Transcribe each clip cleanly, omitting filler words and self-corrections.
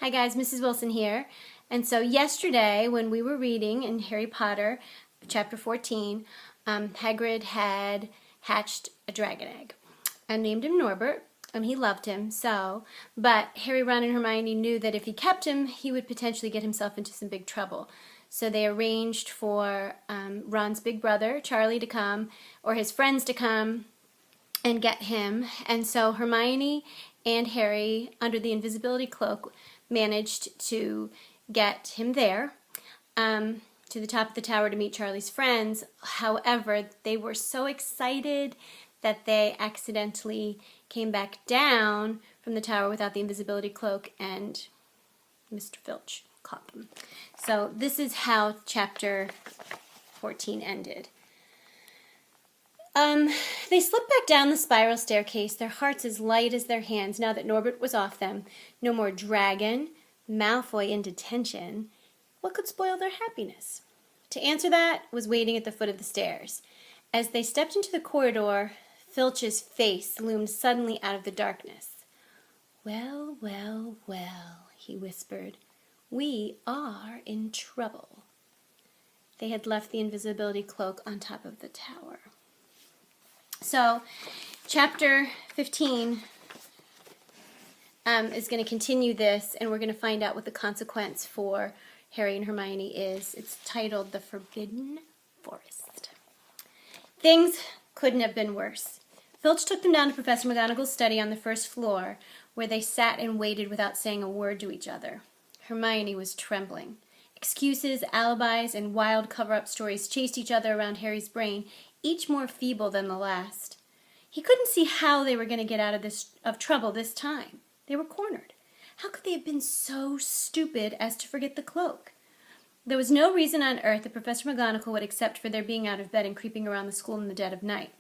Hi guys, Mrs. Wilson here. And so yesterday when we were reading in Harry Potter, chapter 14, Hagrid had hatched a dragon egg and named him Norbert, and he loved him but Harry, Ron, and Hermione knew that if he kept him, he would potentially get himself into some big trouble. So they arranged for Ron's big brother, Charlie, to come, or his friends to come and get him. And so Hermione and Harry, under the invisibility cloak, managed to get him there to the top of the tower to meet Charlie's friends. However, they were so excited that they accidentally came back down from the tower without the invisibility cloak, and Mr. Filch caught them. So this is how chapter 14 ended. They slipped back down the spiral staircase, their hearts as light as their hands now that Norbert was off them. No more dragon, Malfoy in detention. What could spoil their happiness? To answer that was waiting at the foot of the stairs. As they stepped into the corridor, Filch's face loomed suddenly out of the darkness. "Well, well, well," he whispered. "We are in trouble." They had left the invisibility cloak on top of the tower. So, chapter 15 is going to continue this, and we're going to find out what the consequence for Harry and Hermione is. It's titled The Forbidden Forest. Things couldn't have been worse. Filch took them down to Professor McGonagall's study on the first floor, where they sat and waited without saying a word to each other. Hermione was trembling. Excuses, alibis, and wild cover-up stories chased each other around Harry's brain, each more feeble than the last. He couldn't see how they were going to get out of trouble this time. They were cornered. How could they have been so stupid as to forget the cloak? There was no reason on earth that Professor McGonagall would accept for their being out of bed and creeping around the school in the dead of night,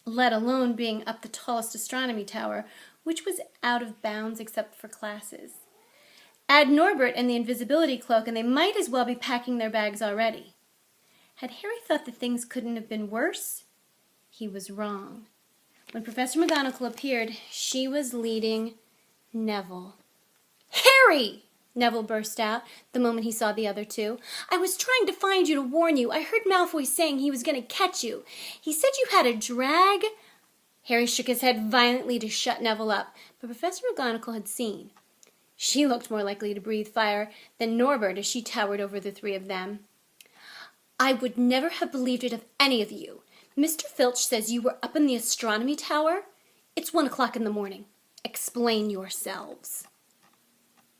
let alone being up the tallest astronomy tower, which was out of bounds except for classes. Add Norbert and the invisibility cloak, and they might as well be packing their bags already. Had Harry thought that things couldn't have been worse? He was wrong. When Professor McGonagall appeared, she was leading Neville. "Harry!" Neville burst out the moment he saw the other two. "I was trying to find you to warn you. I heard Malfoy saying he was going to catch you. He said you had a drag." Harry shook his head violently to shut Neville up, but Professor McGonagall had seen. She looked more likely to breathe fire than Norbert as she towered over the three of them. "I would never have believed it of any of you. Mr. Filch says you were up in the astronomy tower. It's 1 o'clock in the morning. Explain yourselves."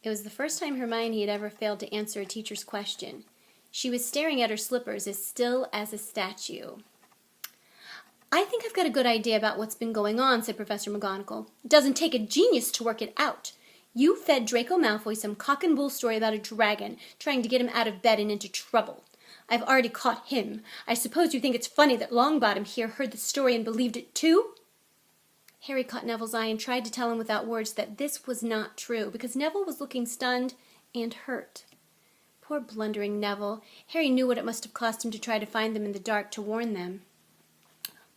It was the first time Hermione had ever failed to answer a teacher's question. She was staring at her slippers as still as a statue. "I think I've got a good idea about what's been going on," said Professor McGonagall. "It doesn't take a genius to work it out. You fed Draco Malfoy some cock and bull story about a dragon, trying to get him out of bed and into trouble. I've already caught him. I suppose you think it's funny that Longbottom here heard the story and believed it too?" Harry caught Neville's eye and tried to tell him without words that this was not true, because Neville was looking stunned and hurt. Poor blundering Neville. Harry knew what it must have cost him to try to find them in the dark to warn them.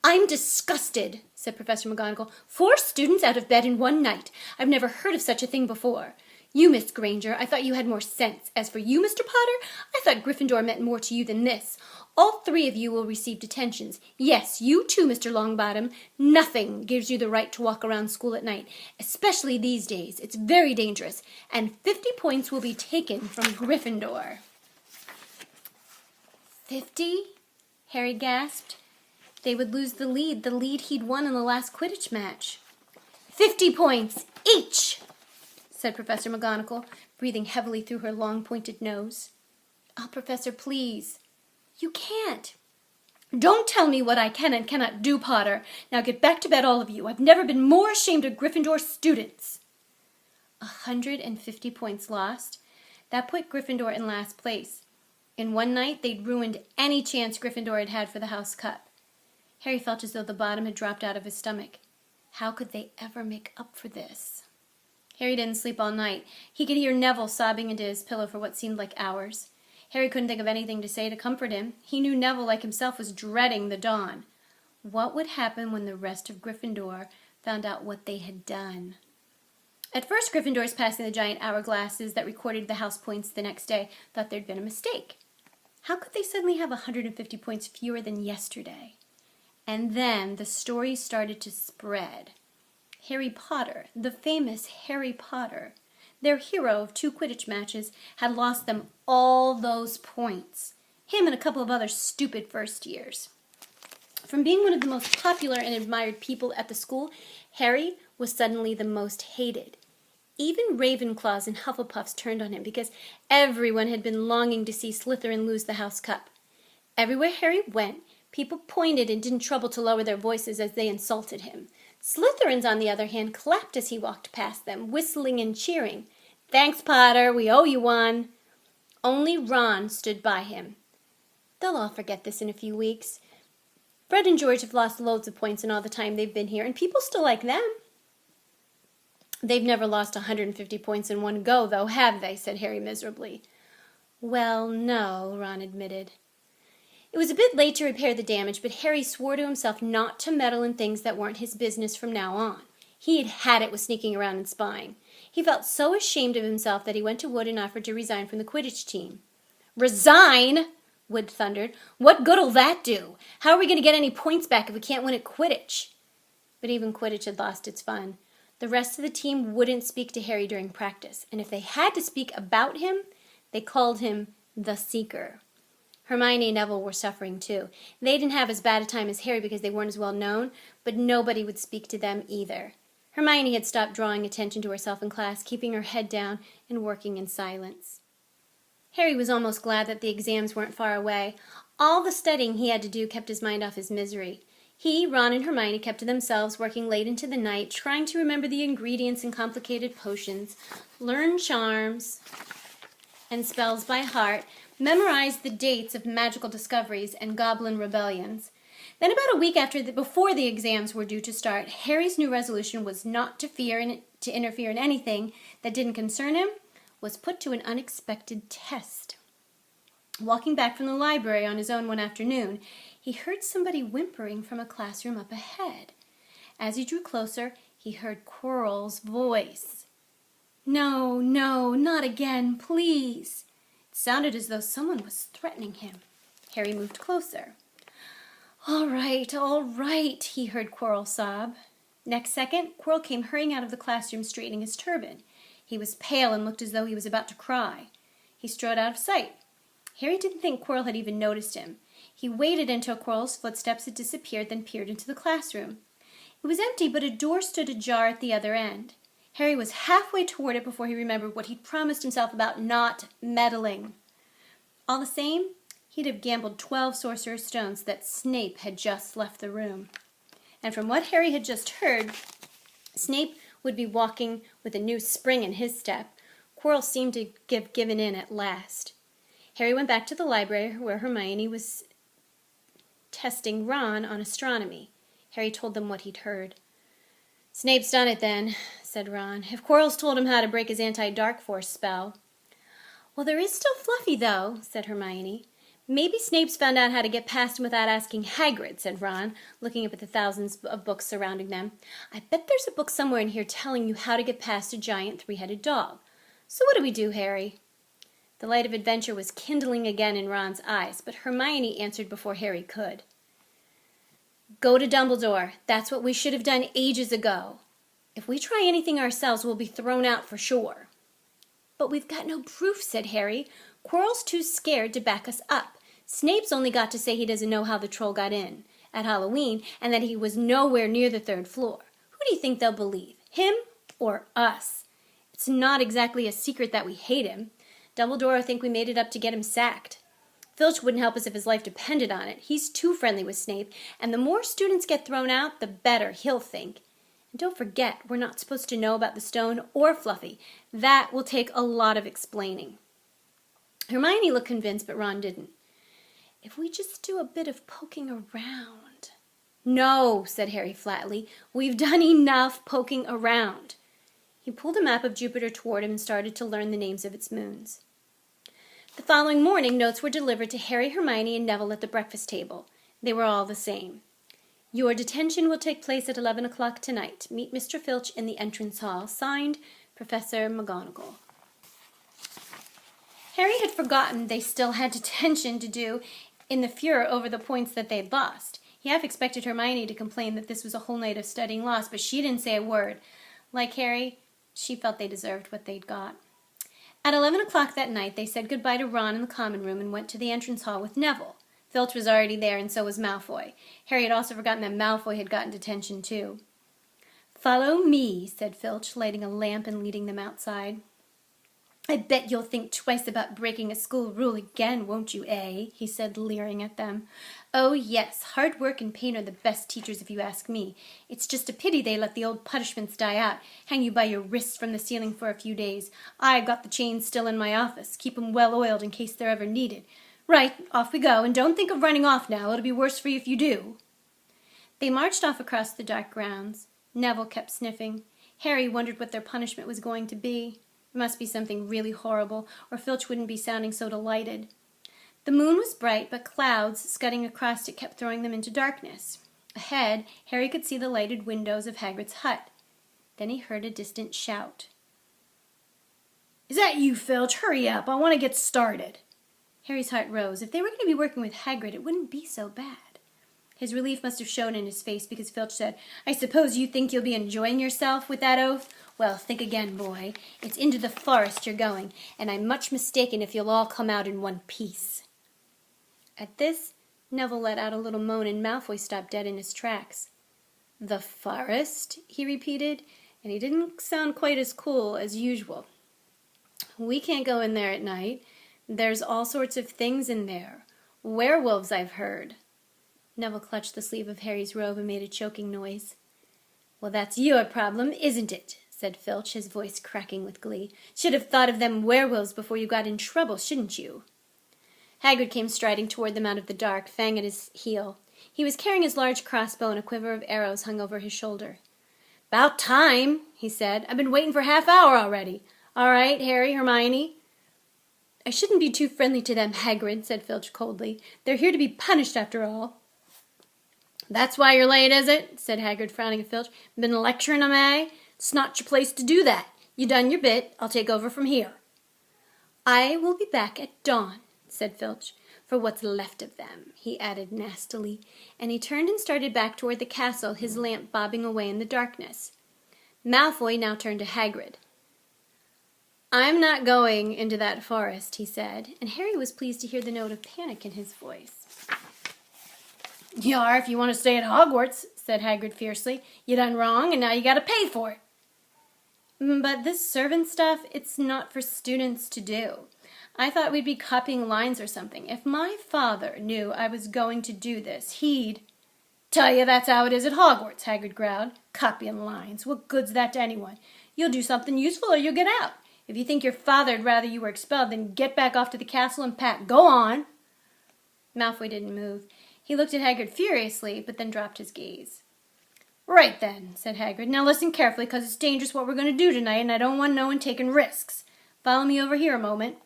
"I'm disgusted," said Professor McGonagall. 4 students out of bed in one night. I've never heard of such a thing before. You, Miss Granger, I thought you had more sense. As for you, Mr. Potter, I thought Gryffindor meant more to you than this. All 3 of you will receive detentions. Yes, you too, Mr. Longbottom. Nothing gives you the right to walk around school at night, especially these days. It's very dangerous, and 50 points will be taken from Gryffindor." 50? Harry gasped. They would lose the lead he'd won in the last Quidditch match. 50 points each, said Professor McGonagall, breathing heavily through her long pointed nose. "Oh, Professor, please." "You can't." "Don't tell me what I can and cannot do, Potter. Now get back to bed, all of you. I've never been more ashamed of Gryffindor students." 150 points lost. That put Gryffindor in last place. In one night, they'd ruined any chance Gryffindor had had for the House Cup. Harry felt as though the bottom had dropped out of his stomach. How could they ever make up for this? Harry didn't sleep all night. He could hear Neville sobbing into his pillow for what seemed like hours. Harry couldn't think of anything to say to comfort him. He knew Neville, like himself, was dreading the dawn. What would happen when the rest of Gryffindor found out what they had done? At first, Gryffindors passing the giant hourglasses that recorded the house points the next day thought there'd been a mistake. How could they suddenly have 150 points fewer than yesterday? And then the story started to spread. Harry Potter, the famous Harry Potter, their hero of 2 Quidditch matches, had lost them all those points. Him and a couple of other stupid first years. From being one of the most popular and admired people at the school, Harry was suddenly the most hated. Even Ravenclaws and Hufflepuffs turned on him because everyone had been longing to see Slytherin lose the House Cup. Everywhere Harry went, people pointed and didn't trouble to lower their voices as they insulted him. Slytherins, on the other hand, clapped as he walked past them, whistling and cheering. "Thanks, Potter, we owe you one." Only Ron stood by him. They'll all forget this in a few weeks. Fred and George have lost loads of points in all the time they've been here, and people still like them. "They've never lost 150 points in one go, though, have they?" said Harry miserably. "Well, no," Ron admitted. It was a bit late to repair the damage, but Harry swore to himself not to meddle in things that weren't his business from now on. He had had it with sneaking around and spying. He felt so ashamed of himself that he went to Wood and offered to resign from the Quidditch team. "Resign?" Wood thundered. "What good'll that do? How are we going to get any points back if we can't win at Quidditch?" But even Quidditch had lost its fun. The rest of the team wouldn't speak to Harry during practice, and if they had to speak about him, they called him the Seeker. Hermione and Neville were suffering too. They didn't have as bad a time as Harry because they weren't as well known, but nobody would speak to them either. Hermione had stopped drawing attention to herself in class, keeping her head down and working in silence. Harry was almost glad that the exams weren't far away. All the studying he had to do kept his mind off his misery. He, Ron, and Hermione kept to themselves, working late into the night, trying to remember the ingredients in complicated potions, learn charms and spells by heart, memorize the dates of magical discoveries and goblin rebellions. Then about a week before the exams were due to start, Harry's new resolution was not to interfere in anything that didn't concern him, was put to an unexpected test. Walking back from the library on his own one afternoon, he heard somebody whimpering from a classroom up ahead. As he drew closer, he heard Quirrell's voice. "No, no, not again, please." It sounded as though someone was threatening him. Harry moved closer. All right, he heard Quirrell sob. Next second, Quirrell came hurrying out of the classroom, straightening his turban. He was pale and looked as though he was about to cry. He strode out of sight. Harry didn't think Quirrell had even noticed him. He waited until Quirrell's footsteps had disappeared, then peered into the classroom. It was empty, but a door stood ajar at the other end. Harry was halfway toward it before he remembered what he'd promised himself about not meddling. All the same, he'd have gambled 12 Sorcerer's Stones that Snape had just left the room. And from what Harry had just heard, Snape would be walking with a new spring in his step. Quirrell seemed to have given in at last. Harry went back to the library where Hermione was testing Ron on astronomy. Harry told them what he'd heard. "Snape's done it then," said Ron. "If Quirrell's told him how to break his anti-dark force spell." "Well, there is still Fluffy, though," said Hermione. "Maybe Snape's found out how to get past him without asking Hagrid," said Ron, looking up at the thousands of books surrounding them. "I bet there's a book somewhere in here telling you how to get past a giant 3-headed dog. So what do we do, Harry?" The light of adventure was kindling again in Ron's eyes, but Hermione answered before Harry could. "Go to Dumbledore. That's what we should have done ages ago. If we try anything ourselves, we'll be thrown out for sure." "But we've got no proof," said Harry. "Quirrell's too scared to back us up. Snape's only got to say he doesn't know how the troll got in at Halloween and that he was nowhere near the 3rd floor. Who do you think they'll believe, him or us? It's not exactly a secret that we hate him. Dumbledore will think we made it up to get him sacked. Filch wouldn't help us if his life depended on it. He's too friendly with Snape, and the more students get thrown out, the better he'll think. And don't forget, we're not supposed to know about the stone or Fluffy. That will take a lot of explaining." Hermione looked convinced, but Ron didn't. "If we just do a bit of poking around." "No," said Harry flatly. "We've done enough poking around." He pulled a map of Jupiter toward him and started to learn the names of its moons. The following morning, notes were delivered to Harry, Hermione, and Neville at the breakfast table. They were all the same. "Your detention will take place at 11 o'clock tonight. Meet Mr. Filch in the entrance hall. Signed, Professor McGonagall. Harry had forgotten they still had detention to do in the furor over the points that they'd lost. He half expected Hermione to complain that this was a whole night of studying lost, but she didn't say a word. Like Harry, she felt they deserved what they'd got. At 11 o'clock that night, they said goodbye to Ron in the common room and went to the entrance hall with Neville. Filch was already there, and so was Malfoy. Harry had also forgotten that Malfoy had gotten detention, too. "Follow me," said Filch, lighting a lamp and leading them outside. "I bet you'll think twice about breaking a school rule again, won't you, eh?" he said, leering at them. "Oh, yes, hard work and pain are the best teachers if you ask me. It's just a pity they let the old punishments die out, hang you by your wrists from the ceiling for a few days. I've got the chains still in my office, keep 'em well oiled in case they're ever needed. Right, off we go, and don't think of running off now, it'll be worse for you if you do." They marched off across the dark grounds. Neville kept sniffing. Harry wondered what their punishment was going to be. It must be something really horrible, or Filch wouldn't be sounding so delighted. The moon was bright, but clouds scudding across it kept throwing them into darkness. Ahead, Harry could see the lighted windows of Hagrid's hut. Then he heard a distant shout. "Is that you, Filch? Hurry up, I want to get started." Harry's heart rose. If they were going to be working with Hagrid, it wouldn't be so bad. His relief must have shown in his face because Filch said, "I suppose you think you'll be enjoying yourself with that oath? Well, think again, boy. It's into the forest you're going, and I'm much mistaken if you'll all come out in one piece." At this, Neville let out a little moan, and Malfoy stopped dead in his tracks. "The forest?" he repeated, and he didn't sound quite as cool as usual. "We can't go in there at night. There's all sorts of things in there. Werewolves, I've heard." Neville clutched the sleeve of Harry's robe and made a choking noise. "Well, that's your problem, isn't it?" said Filch, his voice cracking with glee. "Should have thought of them werewolves before you got in trouble, shouldn't you?" Hagrid came striding toward them out of the dark, Fang at his heel. He was carrying his large crossbow, and a quiver of arrows hung over his shoulder. "'Bout time," he said. "I've been waiting for half-hour already. All right, Harry, Hermione." "I shouldn't be too friendly to them, Hagrid," said Filch coldly. "They're here to be punished, after all." "That's why you're late, is it?" said Hagrid, frowning at Filch. "Been lecturing 'em, eh? It's not your place to do that. You done your bit. I'll take over from here." "I will be back at dawn," said Filch. "For what's left of them," he added nastily, and he turned and started back toward the castle, his lamp bobbing away in the darkness. Malfoy now turned to Hagrid. "I'm not going into that forest," he said, and Harry was pleased to hear the note of panic in his voice. "You are if you want to stay at Hogwarts," said Hagrid fiercely. "You done wrong, and now you got to pay for it." "But this servant stuff, it's not for students to do. I thought we'd be copying lines or something. If my father knew I was going to do this, he'd—" "Tell you that's how it is at Hogwarts," Hagrid growled. "Copying lines. What good's that to anyone? You'll do something useful or you'll get out. If you think your father'd rather you were expelled, then get back off to the castle and pack. Go on." Malfoy didn't move. He looked at Hagrid furiously, but then dropped his gaze. "Right then," said Hagrid. "Now listen carefully, 'cause it's dangerous what we're going to do tonight, and I don't want no one taking risks. Follow me over here a moment."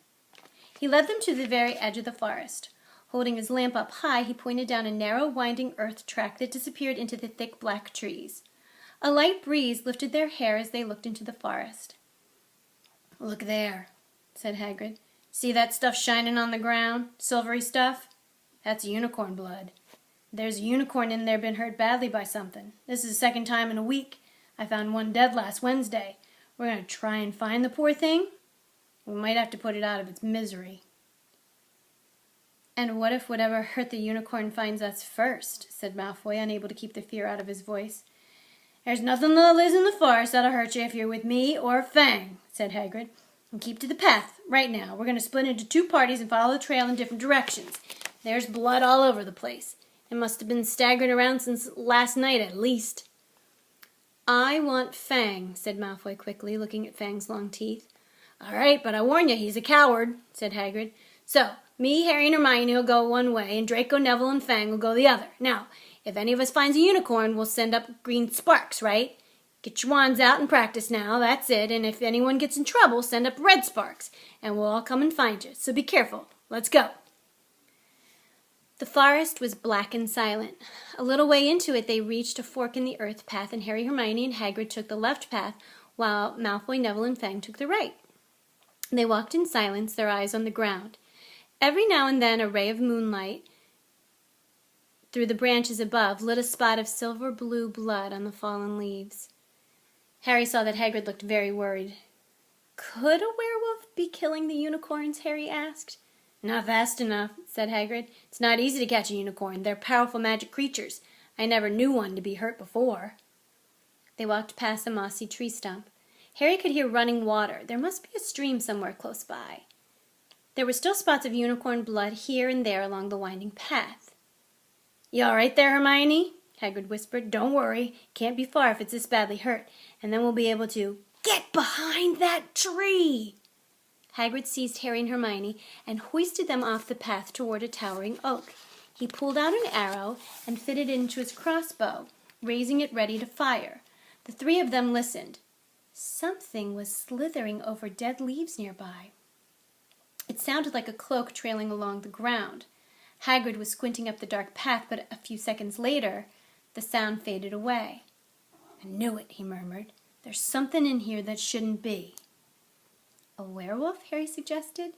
He led them to the very edge of the forest. Holding his lamp up high, he pointed down a narrow, winding earth track that disappeared into the thick black trees. A light breeze lifted their hair as they looked into the forest. "Look there," said Hagrid. "See that stuff shining on the ground? Silvery stuff? That's unicorn blood. There's a unicorn in there been hurt badly by something. This is the second time in a week. I found one dead last Wednesday. We're going to try and find the poor thing. We might have to put it out of its misery." "And what if whatever hurt the unicorn finds us first?" said Malfoy, unable to keep the fear out of his voice. "There's nothing that lives in the forest that'll hurt you if you're with me or Fang," said Hagrid. "And keep to the path. Right now, we're going to split into two parties and follow the trail in different directions. There's blood all over the place. It must have been staggering around since last night at least." "I want Fang," said Malfoy quickly, looking at Fang's long teeth. "All right, but I warn you, he's a coward," said Hagrid. "So, me, Harry, and Hermione will go one way, and Draco, Neville, and Fang will go the other. Now, if any of us finds a unicorn, we'll send up green sparks, right? Get your wands out and practice now, that's it, and if anyone gets in trouble, send up red sparks, and we'll all come and find you, so be careful. Let's go." The forest was black and silent. A little way into it, they reached a fork in the earth path, and Harry, Hermione, and Hagrid took the left path, while Malfoy, Neville, and Fang took the right. They walked in silence, their eyes on the ground. Every now and then a ray of moonlight through the branches above lit a spot of silver-blue blood on the fallen leaves. Harry saw that Hagrid looked very worried. "Could a werewolf be killing the unicorns?" Harry asked. "Not fast enough," said Hagrid. "It's not easy to catch a unicorn. They're powerful magic creatures. I never knew one to be hurt before." They walked past a mossy tree stump. Harry could hear running water. There must be a stream somewhere close by. There were still spots of unicorn blood here and there along the winding path. "You all right there, Hermione?" Hagrid whispered. "Don't worry. Can't be far if it's this badly hurt. And then we'll be able to—" "Get behind that tree!" Hagrid seized Harry and Hermione and hoisted them off the path toward a towering oak. He pulled out an arrow and fitted it into his crossbow, raising it ready to fire. The three of them listened. Something was slithering over dead leaves nearby. It sounded like a cloak trailing along the ground. Hagrid was squinting up the dark path, but a few seconds later, the sound faded away. "I knew it," he murmured. "There's something in here that shouldn't be." "A werewolf?" Harry suggested.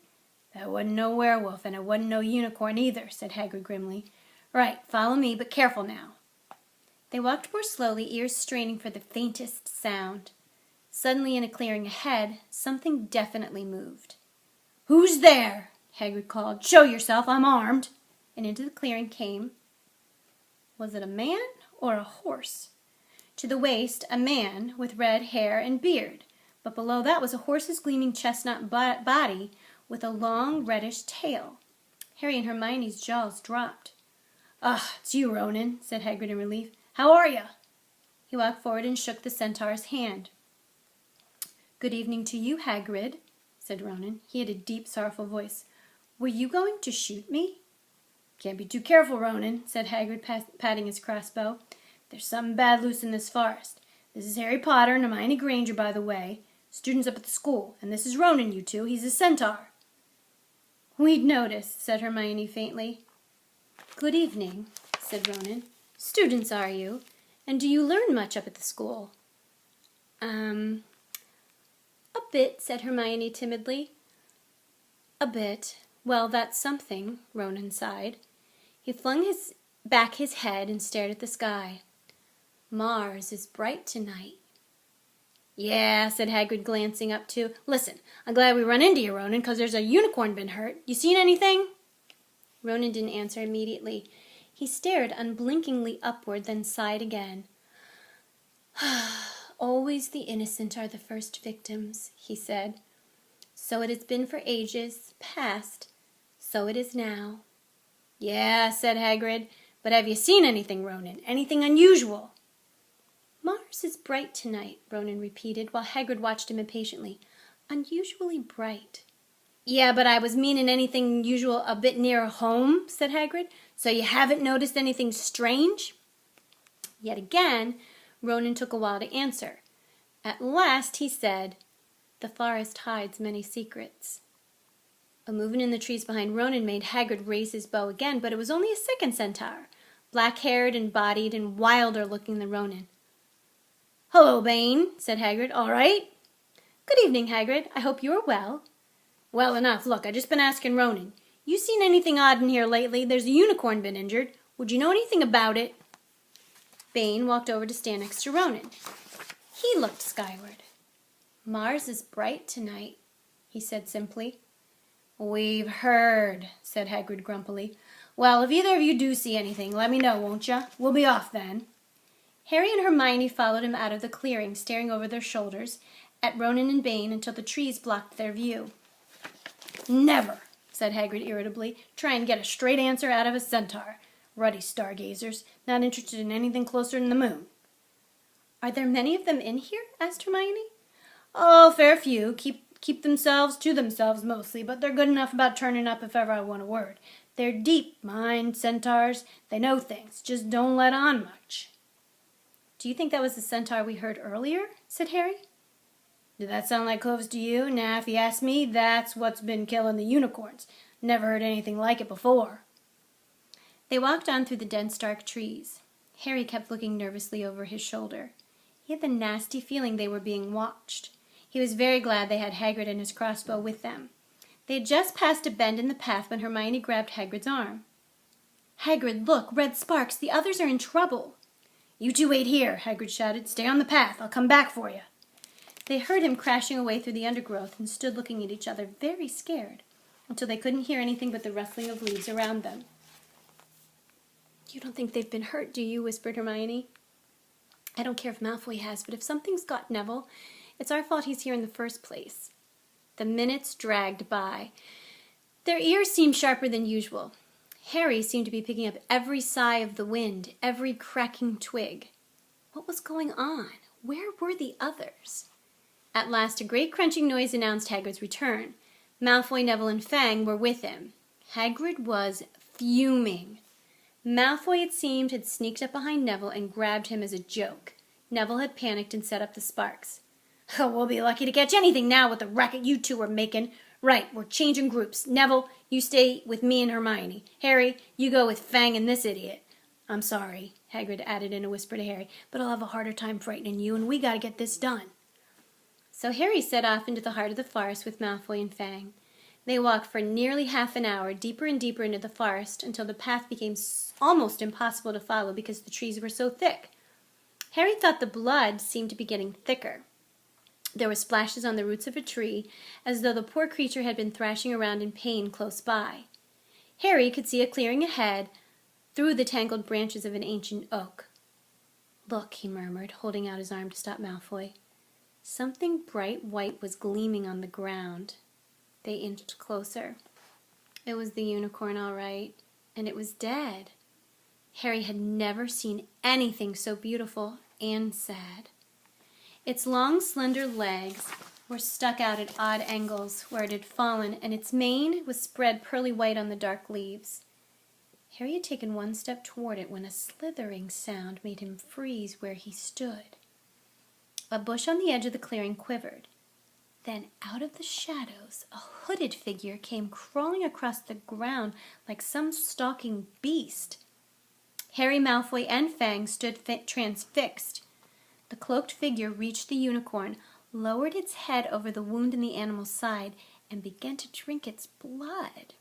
"That wasn't no werewolf, and it wasn't no unicorn either," said Hagrid grimly. "Right, follow me, but careful now." They walked more slowly, ears straining for the faintest sound. Suddenly, in a clearing ahead, something definitely moved. "Who's there?" Hagrid called. "Show yourself, I'm armed." And into the clearing came... Was it a man or a horse? To the waist, a man with red hair and beard, but below that was a horse's gleaming chestnut body with a long reddish tail. Harry and Hermione's jaws dropped. "Ah, it's you, Ronan," said Hagrid in relief. "How are you?" He walked forward and shook the centaur's hand. "Good evening to you, Hagrid," said Ronan. He had a deep, sorrowful voice. "Were you going to shoot me?" "Can't be too careful, Ronan," said Hagrid, patting his crossbow. "There's something bad loose in this forest. This is Harry Potter and Hermione Granger, by the way, students up at the school, and this is Ronan, you two. He's a centaur." "We'd noticed," said Hermione faintly. "Good evening," said Ronan. "Students, are you? And do you learn much up at the school?" A bit," said Hermione timidly. "A bit. Well, that's something," Ronan sighed. He flung back his head and stared at the sky. "Mars is bright tonight." "Yeah," said Hagrid, glancing up too. "Listen, I'm glad we run into you, Ronan, 'cause there's a unicorn been hurt. You seen anything?" Ronan didn't answer immediately. He stared unblinkingly upward, then sighed again. "Always the innocent are the first victims," he said. "So it has been for ages past. So it is now." "Yeah," said Hagrid. "But have you seen anything, Ronan? Anything unusual?" "Mars is bright tonight," Ronan repeated, while Hagrid watched him impatiently. "Unusually bright." "Yeah, but I was meaning anything unusual a bit nearer home," said Hagrid. "So you haven't noticed anything strange?" Yet again, Ronan took a while to answer. At last he said, "The forest hides many secrets." A movement in the trees behind Ronan made Hagrid raise his bow again, but it was only a second centaur, black-haired and bodied and wilder looking than Ronan. "Hello, Bane," said Hagrid. "All right?" "Good evening, Hagrid. I hope you are well." "Well enough. Look, I just been asking Ronan. You seen anything odd in here lately? There's a unicorn been injured. Would you know anything about it?" Bane walked over to stand next to Ronan. He looked skyward. "Mars is bright tonight," he said simply. "We've heard," said Hagrid grumpily. "Well, if either of you do see anything, let me know, won't you? We'll be off then." Harry and Hermione followed him out of the clearing, staring over their shoulders at Ronan and Bane until the trees blocked their view. "Never," said Hagrid irritably, "try and get a straight answer out of a centaur. Ruddy stargazers, not interested in anything closer than the moon." "Are there many of them in here?" asked Hermione. "Oh, fair few. Keep themselves to themselves mostly, but they're good enough about turning up if ever I want a word. They're deep, mind, centaurs. They know things, just don't let on much." "Do you think that was the centaur we heard earlier?" said Harry. "Did that sound like hooves to you? Nah, if you ask me, that's what's been killing the unicorns. Never heard anything like it before." They walked on through the dense, dark trees. Harry kept looking nervously over his shoulder. He had the nasty feeling they were being watched. He was very glad they had Hagrid and his crossbow with them. They had just passed a bend in the path when Hermione grabbed Hagrid's arm. "Hagrid, look, red sparks. The others are in trouble." "You two wait here," Hagrid shouted. "Stay on the path. I'll come back for you." They heard him crashing away through the undergrowth and stood looking at each other, very scared, until they couldn't hear anything but the rustling of leaves around them. "You don't think they've been hurt, do you?" whispered Hermione. "I don't care if Malfoy has, but if something's got Neville, it's our fault he's here in the first place." The minutes dragged by. Their ears seemed sharper than usual. Harry seemed to be picking up every sigh of the wind, every cracking twig. What was going on? Where were the others? At last a great crunching noise announced Hagrid's return. Malfoy, Neville, and Fang were with him. Hagrid was fuming. Malfoy, it seemed, had sneaked up behind Neville and grabbed him as a joke. Neville had panicked and set up the sparks. "Oh, we'll be lucky to catch anything now with the racket you two are making. Right, we're changing groups. Neville, you stay with me and Hermione. Harry, you go with Fang and this idiot. I'm sorry," Hagrid added in a whisper to Harry, "but I'll have a harder time frightening you, and we gotta get this done." So Harry set off into the heart of the forest with Malfoy and Fang. They walked for nearly half an hour, deeper and deeper into the forest, until the path became almost impossible to follow because the trees were so thick. Harry thought the blood seemed to be getting thicker. There were splashes on the roots of a tree, as though the poor creature had been thrashing around in pain close by. Harry could see a clearing ahead, through the tangled branches of an ancient oak. "Look," he murmured, holding out his arm to stop Malfoy. Something bright white was gleaming on the ground. They inched closer. It was the unicorn, all right, and it was dead. Harry had never seen anything so beautiful and sad. Its long, slender legs were stuck out at odd angles where it had fallen, and its mane was spread pearly white on the dark leaves. Harry had taken one step toward it when a slithering sound made him freeze where he stood. A bush on the edge of the clearing quivered. Then out of the shadows, a hooded figure came crawling across the ground like some stalking beast. Harry, Malfoy, and Fang stood transfixed. The cloaked figure reached the unicorn, lowered its head over the wound in the animal's side, and began to drink its blood.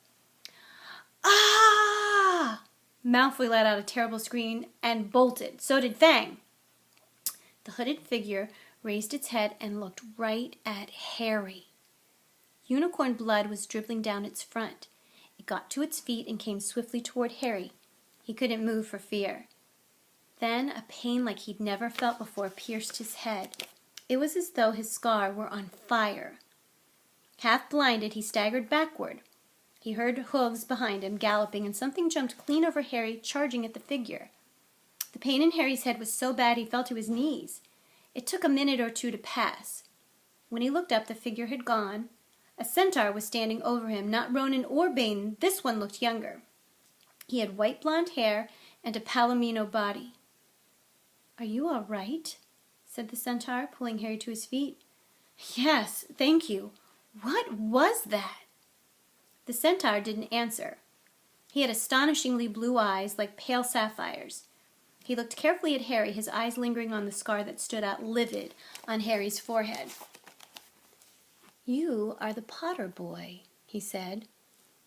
"Ah!" Malfoy let out a terrible scream and bolted. So did Fang. The hooded figure raised its head and looked right at Harry. Unicorn blood was dribbling down its front. It got to its feet and came swiftly toward Harry. He couldn't move for fear. Then a pain like he'd never felt before pierced his head. It was as though his scar were on fire. Half blinded, he staggered backward. He heard hooves behind him, galloping, and something jumped clean over Harry, charging at the figure. The pain in Harry's head was so bad he fell to his knees. It took a minute or two to pass. When he looked up, the figure had gone. A centaur was standing over him, not Ronan or Bane. This one looked younger. He had white blonde hair and a palomino body. "Are you all right?" said the centaur, pulling Harry to his feet. "Yes, thank you. What was that?" The centaur didn't answer. He had astonishingly blue eyes like pale sapphires. He looked carefully at Harry, his eyes lingering on the scar that stood out livid on Harry's forehead. "You are the Potter boy," he said.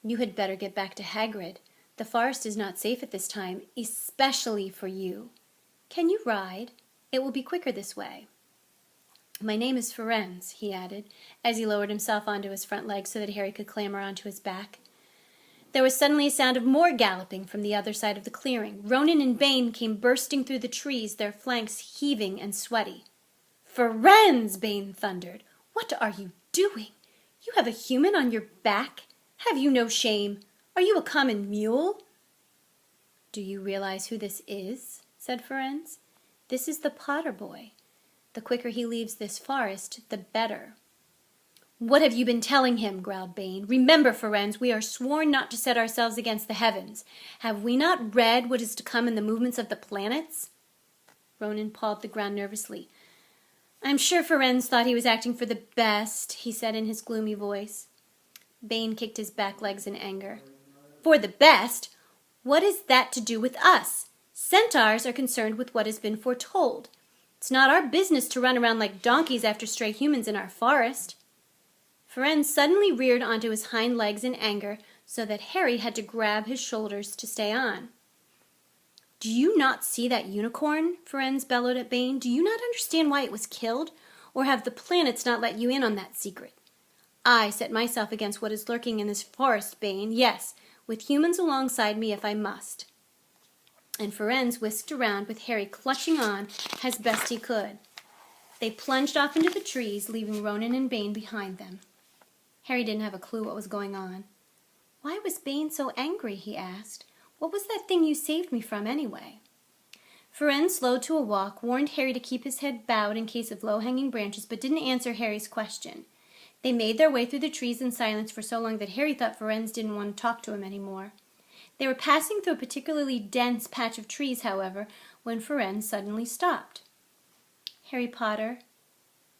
"You had better get back to Hagrid. The forest is not safe at this time, especially for you. Can you ride? It will be quicker this way." "My name is Firenze," he added, as he lowered himself onto his front legs so that Harry could clamber onto his back. There was suddenly a sound of more galloping from the other side of the clearing. Ronan and Bane came bursting through the trees, their flanks heaving and sweaty. "Firenze!" Bane thundered. "What are you doing? You have a human on your back? Have you no shame? Are you a common mule?" "Do you realize who this is?" said Firenze. "This is the Potter boy. The quicker he leaves this forest, the better." "What have you been telling him?" growled Bane. "Remember, Firenze, we are sworn not to set ourselves against the heavens. Have we not read what is to come in the movements of the planets?" Ronan pawed the ground nervously. "I'm sure Firenze thought he was acting for the best," he said in his gloomy voice. Bane kicked his back legs in anger. "For the best? What is that to do with us? Centaurs are concerned with what has been foretold. It's not our business to run around like donkeys after stray humans in our forest. Firenze suddenly reared onto his hind legs in anger, so that Harry had to grab his shoulders to stay on. "Do you not see that unicorn?" Firenze bellowed at Bane. "Do you not understand why it was killed? Or have the planets not let you in on that secret? I set myself against what is lurking in this forest, Bane. Yes, with humans alongside me if I must." And Firenze whisked around with Harry clutching on as best he could. They plunged off into the trees, leaving Ronan and Bane behind them. Harry didn't have a clue what was going on. "Why was Bane so angry?" he asked. "What was that thing you saved me from, anyway?" Firenze slowed to a walk, warned Harry to keep his head bowed in case of low-hanging branches, but didn't answer Harry's question. They made their way through the trees in silence for so long that Harry thought Firenze didn't want to talk to him anymore. They were passing through a particularly dense patch of trees, however, when Firenze suddenly stopped. "Harry Potter,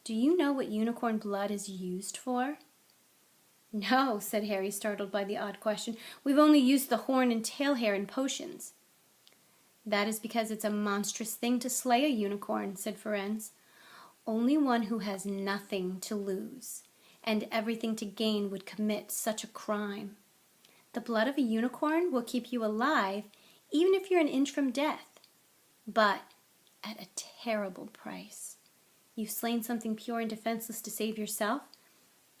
do you know what unicorn blood is used for?" "No," said Harry, startled by the odd question. "We've only used the horn and tail hair in potions." "That is because it's a monstrous thing to slay a unicorn," said Firenze. "Only one who has nothing to lose and everything to gain would commit such a crime. The blood of a unicorn will keep you alive even if you're an inch from death, but at a terrible price. You've slain something pure and defenseless to save yourself,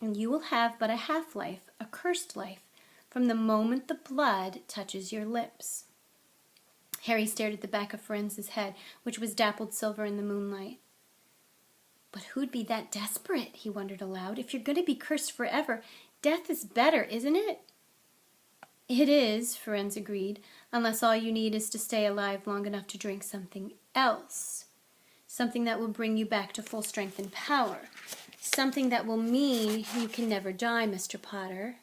and you will have but a half-life, a cursed life, from the moment the blood touches your lips." Harry stared at the back of Firenze's head, which was dappled silver in the moonlight. "But who'd be that desperate?" he wondered aloud. "If you're going to be cursed forever, death is better, isn't it?" "It is," Firenze agreed, "unless all you need is to stay alive long enough to drink something else. Something that will bring you back to full strength and power. Something that will mean you can never die, Mr. Potter.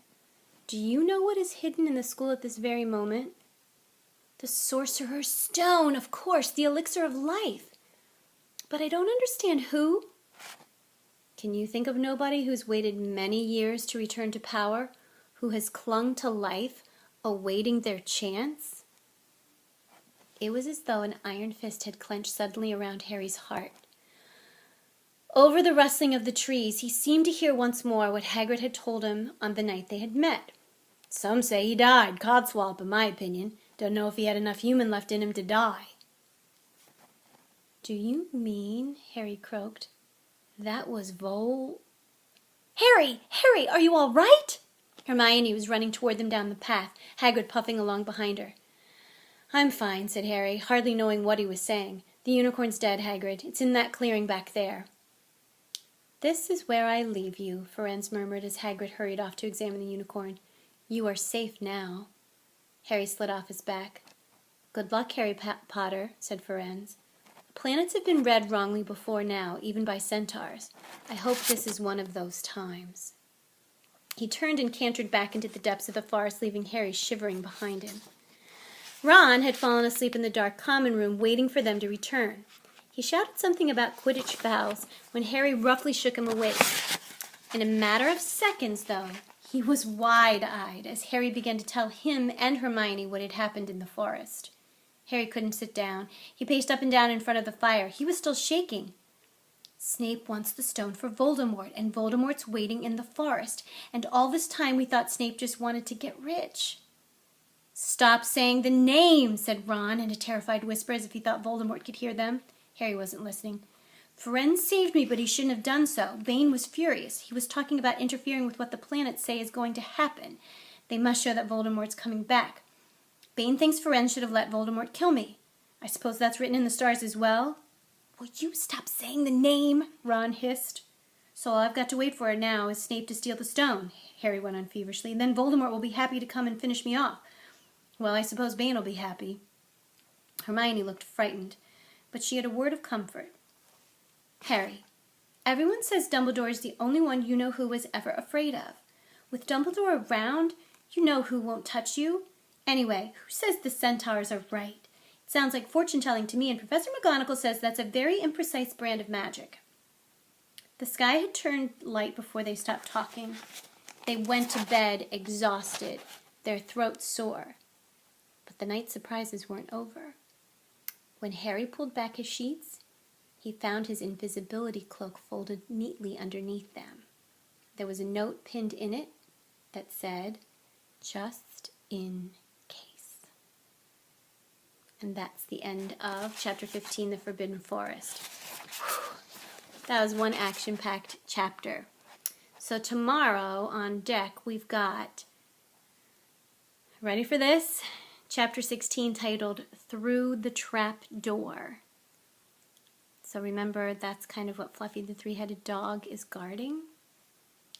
Do you know what is hidden in the school at this very moment?" "The Sorcerer's Stone, of course, the elixir of life. But I don't understand who—" "Can you think of nobody who's waited many years to return to power, who has clung to life, awaiting their chance?" It was as though an iron fist had clenched suddenly around Harry's heart. Over the rustling of the trees, he seemed to hear once more what Hagrid had told him on the night they had met. "Some say he died, codswallop, in my opinion. Don't know if he had enough human left in him to die." "Do you mean," Harry croaked, "that was Harry! Harry, are you all right?" Hermione was running toward them down the path, Hagrid puffing along behind her. "I'm fine," said Harry, hardly knowing what he was saying. "The unicorn's dead, Hagrid. It's in that clearing back there." "This is where I leave you," Firenze murmured as Hagrid hurried off to examine the unicorn. "You are safe now." Harry slid off his back. "Good luck, Harry Potter," said Firenze. "Planets have been read wrongly before now, even by centaurs. I hope this is one of those times." He turned and cantered back into the depths of the forest, leaving Harry shivering behind him. Ron had fallen asleep in the dark common room, waiting for them to return. He shouted something about Quidditch vows when Harry roughly shook him awake. In a matter of seconds, though, he was wide-eyed as Harry began to tell him and Hermione what had happened in the forest. Harry couldn't sit down. He paced up and down in front of the fire. He was still shaking. "Snape wants the stone for Voldemort, and Voldemort's waiting in the forest. And all this time we thought Snape just wanted to get rich." "Stop saying the name," said Ron in a terrified whisper, as if he thought Voldemort could hear them. Harry wasn't listening. "Firenze saved me, but he shouldn't have done so. Bane was furious. He was talking about interfering with what the planets say is going to happen. They must show that Voldemort's coming back. Bane thinks Firenze should have let Voldemort kill me. I suppose that's written in the stars as well." "Will you stop saying the name?" Ron hissed. "So all I've got to wait for now is Snape to steal the stone," Harry went on feverishly. "Then Voldemort will be happy to come and finish me off. Well, I suppose Bane will be happy." Hermione looked frightened, but she had a word of comfort. "Harry, everyone says Dumbledore is the only one you know who was ever afraid of. With Dumbledore around, you know who won't touch you. Anyway, who says the centaurs are right? It sounds like fortune-telling to me, and Professor McGonagall says that's a very imprecise brand of magic." The sky had turned light before they stopped talking. They went to bed exhausted, their throats sore. But the night's surprises weren't over. When Harry pulled back his sheets, he found his invisibility cloak folded neatly underneath them. There was a note pinned in it that said, "Just in case." And that's the end of Chapter 15, The Forbidden Forest. Whew. That was one action-packed chapter. So tomorrow on deck we've got, ready for this? Chapter 16, titled Through the Trap Door. So remember, that's kind of what Fluffy the three-headed dog is guarding.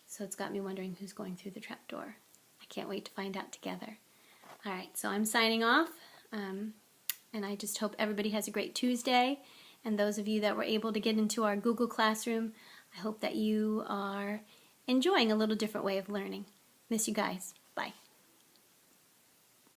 So it's got me wondering who's going through the trap door. I can't wait to find out together. All right, so I'm signing off, and I just hope everybody has a great Tuesday. And those of you that were able to get into our Google Classroom, I hope that you are enjoying a little different way of learning. Miss you guys. Bye.